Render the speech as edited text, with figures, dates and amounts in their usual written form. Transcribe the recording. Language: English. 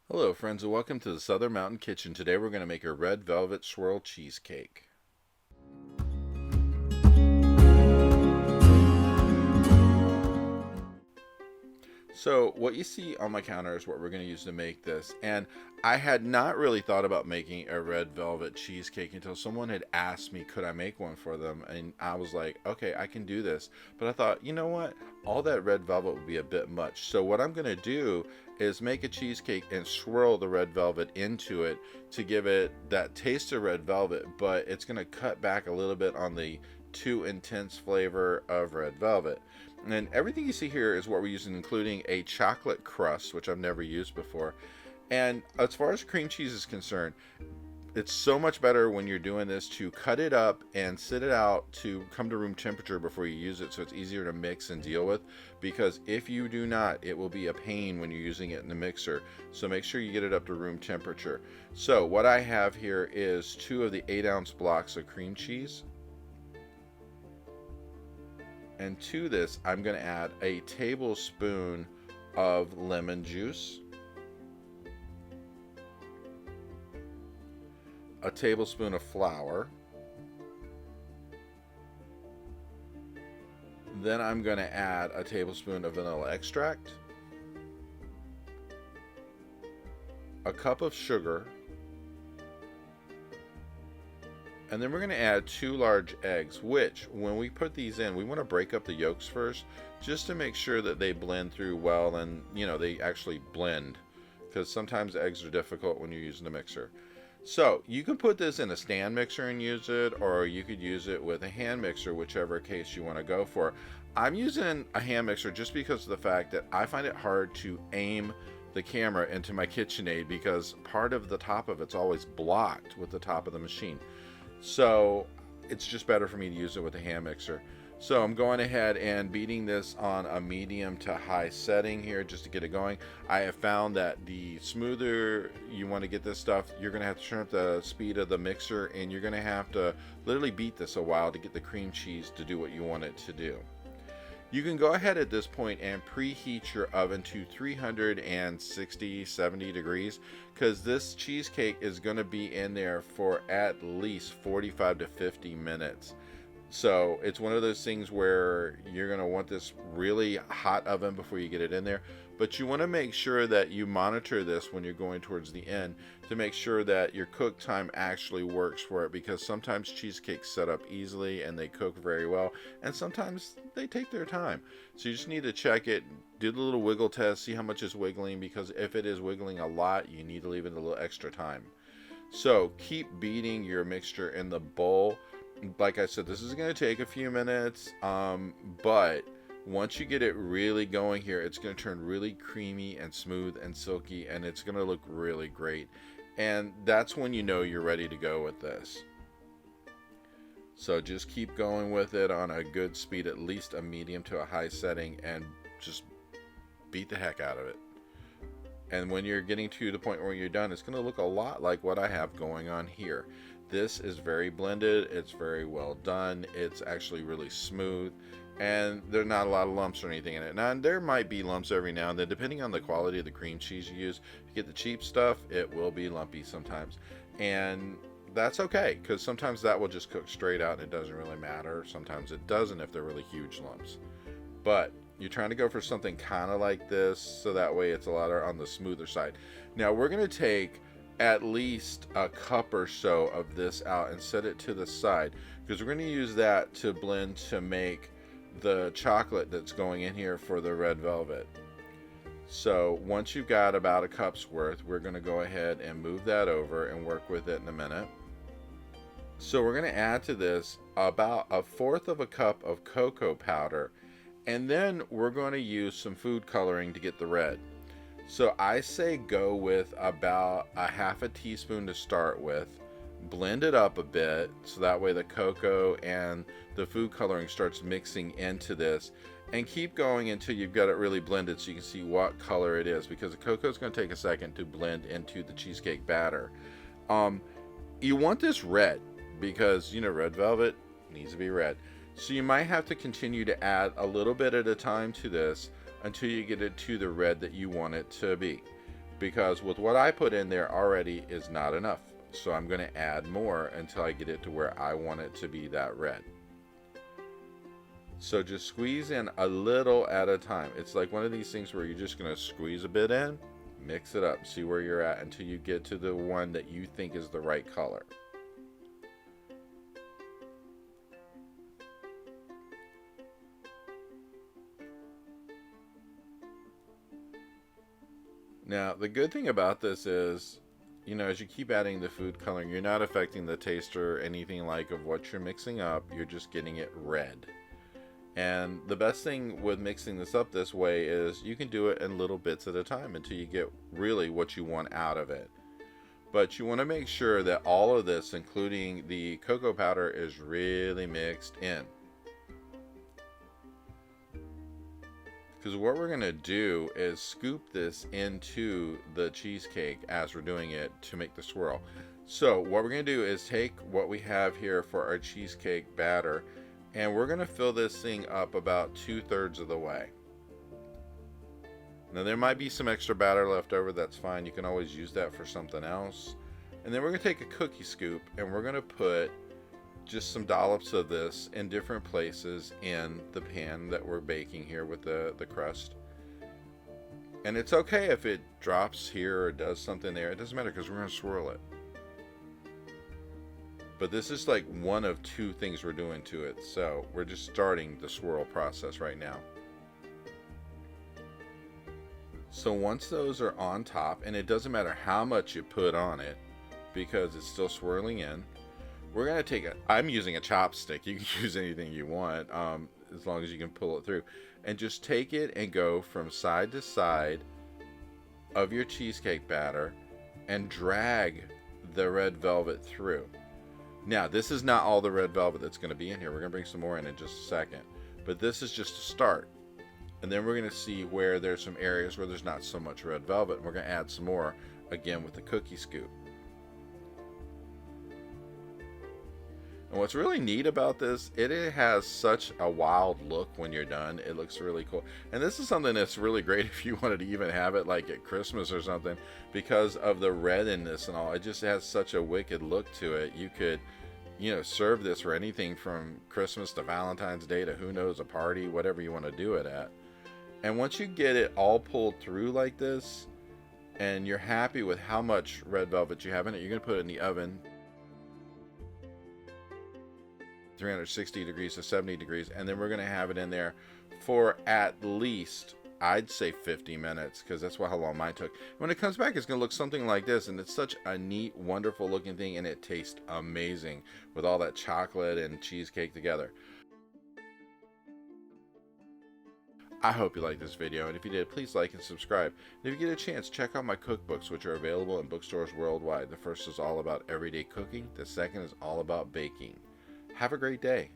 Hello, friends, and welcome to the Southern Mountain Kitchen. Today we're going to make a red velvet swirl cheesecake. So, what you see on my counter is what we're going to use to make this. And I had not really thought about making a red velvet cheesecake until someone had asked me, could I make one for them? And I was like, okay, I can do this. But I thought, you know what? All that red velvet would be a bit much. So, what I'm going to do is make a cheesecake and swirl the red velvet into it to give it that taste of red velvet, but it's going to cut back a little bit on the too intense flavor of red velvet. And everything you see here is what we're using, including a chocolate crust, which I've never used before. And as far as cream cheese is concerned, it's so much better when you're doing this to cut it up and sit it out to come to room temperature before you use it, so it's easier to mix and deal with. Because if you do not, it will be a pain when you're using it in the mixer. So make sure you get it up to room temperature. So what I have here is 2 of the 8-ounce blocks of cream cheese. And to this, I'm going to add a tablespoon of lemon juice, a tablespoon of flour, then I'm going to add a tablespoon of vanilla extract, a cup of sugar, and then we're going to add 2 large eggs, which when we put these in, we want to break up the yolks first just to make sure that they blend through well and, they actually blend, because sometimes eggs are difficult when you're using a mixer. So you can put this in a stand mixer and use it, or you could use it with a hand mixer, whichever case you want to go for. I'm using a hand mixer just because of the fact that I find it hard to aim the camera into my KitchenAid because part of the top of it's always blocked with the top of the machine. So it's just better for me to use it with a hand mixer. So I'm going ahead and beating this on a medium to high setting here just to get it going. I have found that the smoother you want to get this stuff, you're going to have to turn up the speed of the mixer, and you're going to have to literally beat this a while to get the cream cheese to do what you want it to do. You can go ahead at this point and preheat your oven to 360-70 degrees, because this cheesecake is going to be in there for at least 45 to 50 minutes. So it's one of those things where you're going to want this really hot oven before you get it in there. But you want to make sure that you monitor this when you're going towards the end to make sure that your cook time actually works for it, because sometimes cheesecakes set up easily and they cook very well, and sometimes they take their time. So you just need to check it, do the little wiggle test, see how much is wiggling, because if it is wiggling a lot, you need to leave it a little extra time. So keep beating your mixture in the bowl. Like I said, this is going to take a few minutes, but once you get it really going here, it's going to turn really creamy and smooth and silky, and it's going to look really great. And that's when you know you're ready to go with this. So just keep going with it on a good speed, at least a medium to a high setting, and just beat the heck out of it. And when you're getting to the point where you're done, it's going to look a lot like what I have going on here. This is very blended, it's very well done, it's actually really smooth, and there's not a lot of lumps or anything in it. Now, there might be lumps every now and then, depending on the quality of the cream cheese you use. If you get the cheap stuff, it will be lumpy sometimes. And that's okay, because sometimes that will just cook straight out and it doesn't really matter. Sometimes it doesn't if they're really huge lumps. But you're trying to go for something kind of like this, so that way it's a lot on the smoother side. Now, we're going to take at least a cup or so of this out and set it to the side, because we're going to use that to blend to make the chocolate that's going in here for the red velvet. So once you've got about a cup's worth, we're going to go ahead and move that over and work with it in a minute. So we're going to add to this about 1/4 of a cup of cocoa powder, and then we're going to use some food coloring to get the red. So I say go with about a 1/2 teaspoon to start with. Blend it up a bit so that way the cocoa and the food coloring starts mixing into this, and keep going until you've got it really blended so you can see what color it is, because the cocoa is going to take a second to blend into the cheesecake batter. You want this red because red velvet needs to be red, so you might have to continue to add a little bit at a time to this until you get it to the red that you want it to be. because with what I put in there already is not enough. So I'm going to add more until I get it to where I want it to be that red. So just squeeze in a little at a time. It's like one of these things where you're just going to squeeze a bit in, mix it up, see where you're at until you get to the one that you think is the right color. Now, the good thing about this is, you know, as you keep adding the food coloring, you're not affecting the taste or anything like of what you're mixing up. You're just getting it red. And the best thing with mixing this up this way is you can do it in little bits at a time until you get really what you want out of it. But you want to make sure that all of this, including the cocoa powder, is really mixed in. Because what we're going to do is scoop this into the cheesecake as we're doing it to make the swirl. So what we're going to do is take what we have here for our cheesecake batter, and we're going to fill this thing up about 2/3 of the way. Now there might be some extra batter left over, that's fine. You can always use that for something else. And then we're going to take a cookie scoop and we're going to put just some dollops of this in different places in the pan that we're baking here with the crust. And it's okay if it drops here or does something there. It doesn't matter because we're going to swirl it. But this is like one of two things we're doing to it. So we're just starting the swirl process right now. So once those are on top, and it doesn't matter how much you put on it because it's still swirling in, we're going to take I'm using a chopstick. You can use anything you want as long as you can pull it through. And just take it and go from side to side of your cheesecake batter and drag the red velvet through. Now, this is not all the red velvet that's going to be in here. We're going to bring some more in just a second. But this is just a start. And then we're going to see where there's some areas where there's not so much red velvet. And we're going to add some more, again, with the cookie scoop. And what's really neat about this, it has such a wild look when you're done. It looks really cool. And this is something that's really great if you wanted to even have it like at Christmas or something, because of the red in this and all. It just has such a wicked look to it. You could, you know, serve this for anything from Christmas to Valentine's Day to who knows, a party, whatever you want to do it at. And once you get it all pulled through like this, and you're happy with how much red velvet you have in it, you're going to put it in the oven. 360 degrees to 70 degrees, and then we're going to have it in there for at least, I'd say 50 minutes, because that's how long mine took. When it comes back, it's going to look something like this, and it's such a neat, wonderful looking thing, and it tastes amazing with all that chocolate and cheesecake together. I hope you liked this video, and if you did, please like and subscribe. And if you get a chance, check out my cookbooks, which are available in bookstores worldwide. The first is all about everyday cooking. The second is all about baking. Have a great day.